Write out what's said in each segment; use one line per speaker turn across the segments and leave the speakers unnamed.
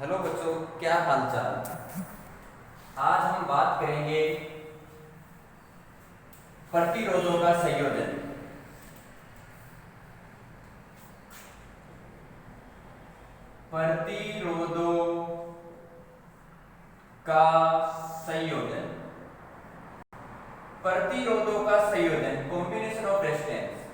Hello बच्चों, क्या हाल चाल। आज हम बात करेंगे प्रतिरोधों का संयोजन। प्रतिरोधों का संयोजन। प्रतिरोधों का संयोजन, combination of resistance.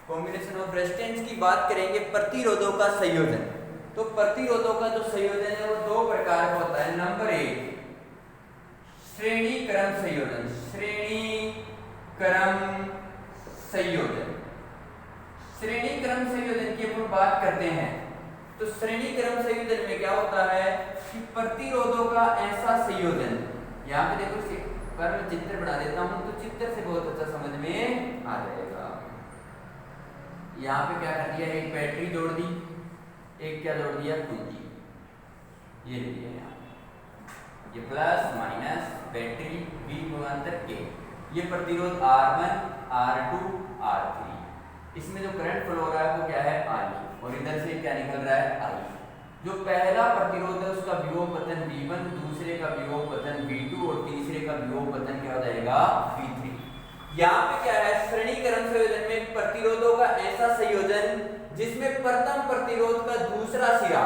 Combination of resistance की बात करेंगे, प्रतिरोधों का संयोजन। तो प्रतिरोधों का जो संयोजन है वो दो प्रकार का होता है। नंबर एक, श्रेणी क्रम संयोजन। श्रेणी क्रम संयोजन। श्रेणी क्रम संयोजन की अपन बात करते हैं तो श्रेणी क्रम संयोजन में क्या होता है कि प्रतिरोधों का ऐसा संयोजन। यहाँ पे देखो, पर मैं चित्र बना देता हूं तो चित्र से बहुत अच्छा समझ में आ जाएगा। यहाँ पे क्या कर दिया, एक बैटरी जोड़ दी, एक क्या जोड़ दिया, कुंजी। ये लिया यहाँ, ये प्लस माइनस बैटरी बी विभवांतर के, ये प्रतिरोध R1 R2 R3। इसमें जो करंट फ्लो हो रहा है वो क्या है, I, और इधर से क्या निकल रहा है, I। जो पहला प्रतिरोध है उसका विभव पतन V1, दूसरे का विभव पतन V2 और तीसरे का विभव पतन क्या हो जाएगा, V3। यहाँ पे क्या है, श्रेणी क्रम संयोजन में प्रतिरोधों का ऐसा संयोजन जिसमें प्रथम प्रतिरोध का दूसरा सिरा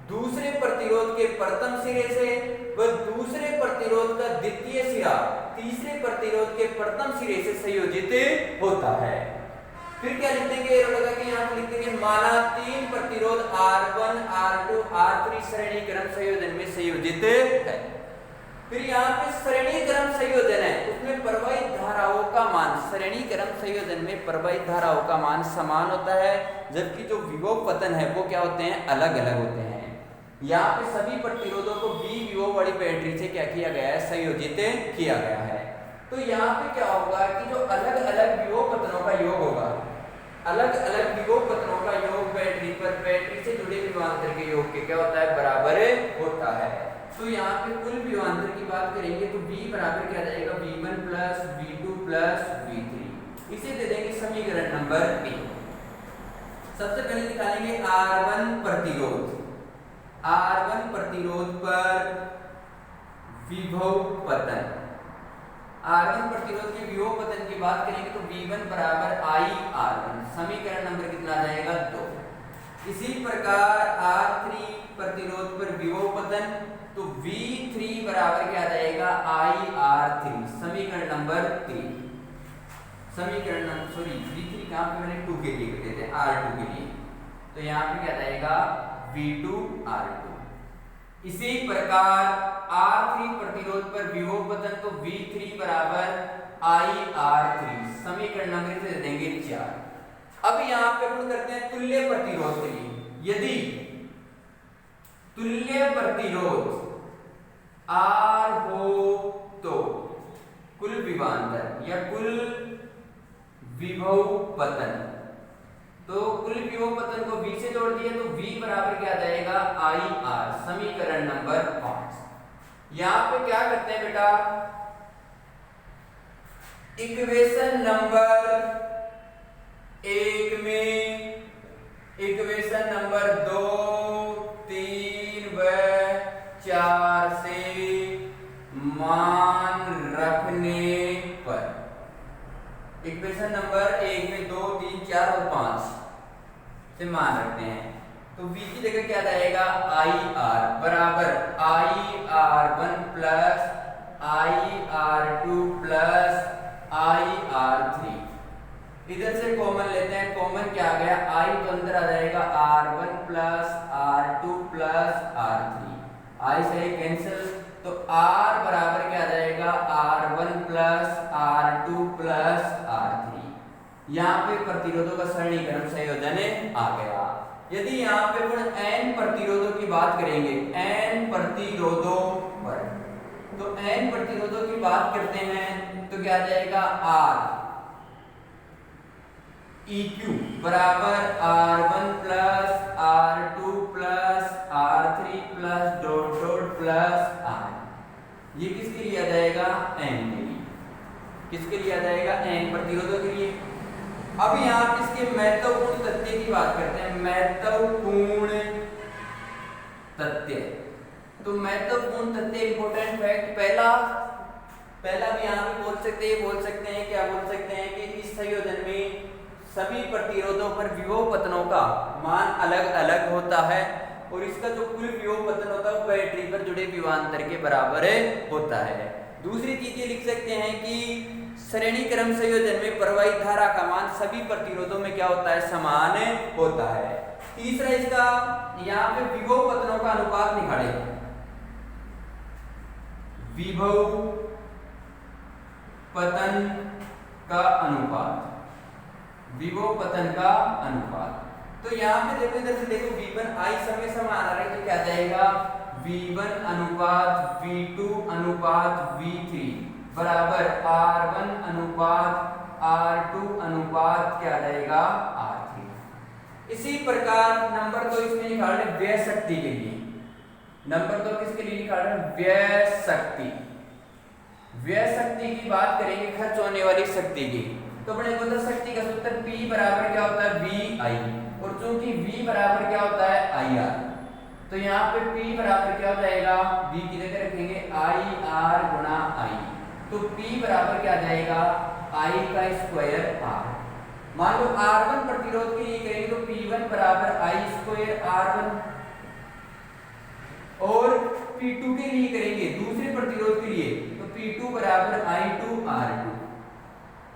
दूसरे प्रतिरोध के प्रथम सिरे से व दूसरे प्रतिरोध का द्वितीय सिरा तीसरे प्रतिरोध के प्रथम सिरे से संयोजित होता है। फिर क्या लिख देंगे, लगा के यहाँ लिख देंगे, माना तीन प्रतिरोध R1 R2 R3 श्रेणी क्रम संयोजन में संयोजित है। फिर यहाँ पे श्रेणी क्रम संयोजन है, उसमें प्रवाहित धाराओं का मान, श्रेणी क्रम संयोजन में प्रवाहित धाराओं का मान समान होता है, जबकि जो विभव पतन है वो क्या होते हैं, अलग अलग होते हैं। यहाँ पे सभी प्रतिरोधों को V विभव वाली बैटरी से क्या किया गया है, संयोजित किया गया है। तो यहाँ पे क्या होगा कि जो अलग अलग विभव पतनों का योग होगा, अलग अलग विभव पतनों का योग बैटरी पर बैटरी से जुड़े विभवांतर के योग के क्या होता है, बराबर होता है। तो यहाँ पे कुल विभवांतर की बात करेंगे तो V बराबर क्या जाएगा, V1 plus V2 plus V3। इसे दे देंगे समीकरण नंबर 1। सबसे पहले निकालेंगे R1 प्रतिरोध। R1 प्रतिरोध पर विभव पतन। R1 प्रतिरोध के विभव पतन की बात करेंगे तो V1 बराबर IR1। समीकरण नंबर कितना आ जाएगा, 2। इसी प्रकार R3 प्रतिरोध पर विभव पतन तो V3 बराबर क्या आ जाएगा, IR3। समीकरण नंबर 3। समीकरण नंबर V3 कहाँ पे मैंने 2 के लिए लिखे थे, R2 के लिए, तो यहाँ पे क्या जाएगा, V2 R2। इसी प्रकार R3 प्रतिरोध पर विभव पतन तो V3 बराबर IR3। समीकरण नंबर से दे देंगे 4। अब यहाँ पे अपन करते हैं तुल्य प्रतिरोध के लिए। यदि तुल्य प्रतिरोध R हो तो कुल विभवांतर या कुल विभव पतन, तो कुल विभव पतन को V से जोड़ दिए तो V बराबर क्या आ जाएगा, IR। समीकरण नंबर 5। यहाँ पे क्या करते हैं बेटा, इक्वेशन नंबर 1 में इक्वेशन नंबर 2 3 व 4 से मान रखने पर, इक्वेशन नंबर 1 में 2 3 4 और 5 से मान रखते हैं तो V की जगह क्या जाएगा, IR बराबर IR1 plus IR2 plus IR3। इधर से कॉमन लेते हैं, कॉमन क्या आ गया, I तो अंदर आ जाएगा R1 plus R2 plus R3, I से कैंसिल, तो R बराबर क्या आ जाएगा, R1 plus R2 plus R3। यहाँ पे प्रतिरोधों का सरणी क्रम संयोजन आ गया। यदि यहाँ पे n प्रतिरोधों की बात करेंगे, n प्रतिरोधों पर, तो n प्रतिरोधों की बात करते हैं तो क्या आ जाएगा, R EQ बराबर R1 plus R2 plus R3 plus dot dot plus R। ये किसके लिए आ जाएगा, n के लिए। किसके लिए आ जाएगा, n प्रतिरोधों के लिए। अब यहाँ इसके महत्वपूर्ण तथ्य की बात करते हैं। महत्वपूर्ण तथ्य तो महत्वपूर्ण तथ्य इंपॉर्टेंट फैक्ट पहला भी यहाँ पे बोल सकते हैं क्या बोल सकते हैं कि इस संयोजन में सभी प्रतिरोधों पर विभव पतनों का मान अलग अलग होता है और इसका जो कुल विभव पतन होता है वो बैटरी पर जुड़े विभवांतर के बराबर होता है। दूसरी चीज ये लिख सकते हैं कि श्रेणी क्रम संयोजन में प्रवाहित धारा का मान सभी प्रतिरोधों में क्या होता है, समान होता है। तीसरा इसका यहाँ पे विभव पतनों का अनुपात निकाले, विभव पतन का अनुपात, विभव पतन का अनुपात। तो यहाँ पे देखो इधर से देखो V1 I समय समान आ रहा है तो क्या जाएगा V1 अनुपात V2 अनुपात V3 बराबर R1 अनुपात R2 अनुपात क्या जाएगा R3। इसी प्रकार नंबर 2 इसमें निकाल रहे व्यय शक्ति के लिए, नंबर 2 किसके लिए निकाल रहे हैं, व्यय शक्ति। व्यय शक्ति की बात करेंगे खर्च होने वाली शक्ति की, तो अपने को शक्ति का सूत्र P बराबर क्या होता है VI और चूंकि V बराबर क्या होता है IR तो यहाँ पे P बराबर क्या हो जाएगा, V की जगह रखेंगे IR गुणा I तो P बराबर क्या जाएगा I का स्क्वायर R। मान लो R1 प्रतिरोध के लिए करेंगे तो P1 बराबर I स्क्वायर R1 और P2 के लिए करेंगे दूसरे प्रतिरोध के लिए तो P2 बराबर I2 R2।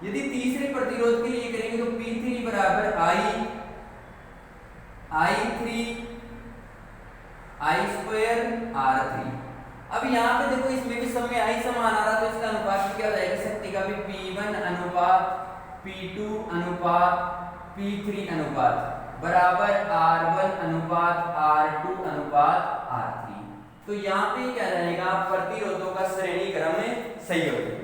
यदि तीसरे प्रतिरोध के लिए करेंगे तो P3 बराबर I3 I स्क्वायर R3। अब यहाँ पे देखो इसमें भी सब में I समान आ रहा तो इसका अनुपात भी क्या हो जाएगा, शक्ति का भी P1 अनुपात P2 अनुपात P3 अनुपात बराबर R1 अनुपात R2 अनुपात R3। तो यहाँ पे क्या रहेगा, प्रतिरोधों का श्रेणी क्रम संयोजन।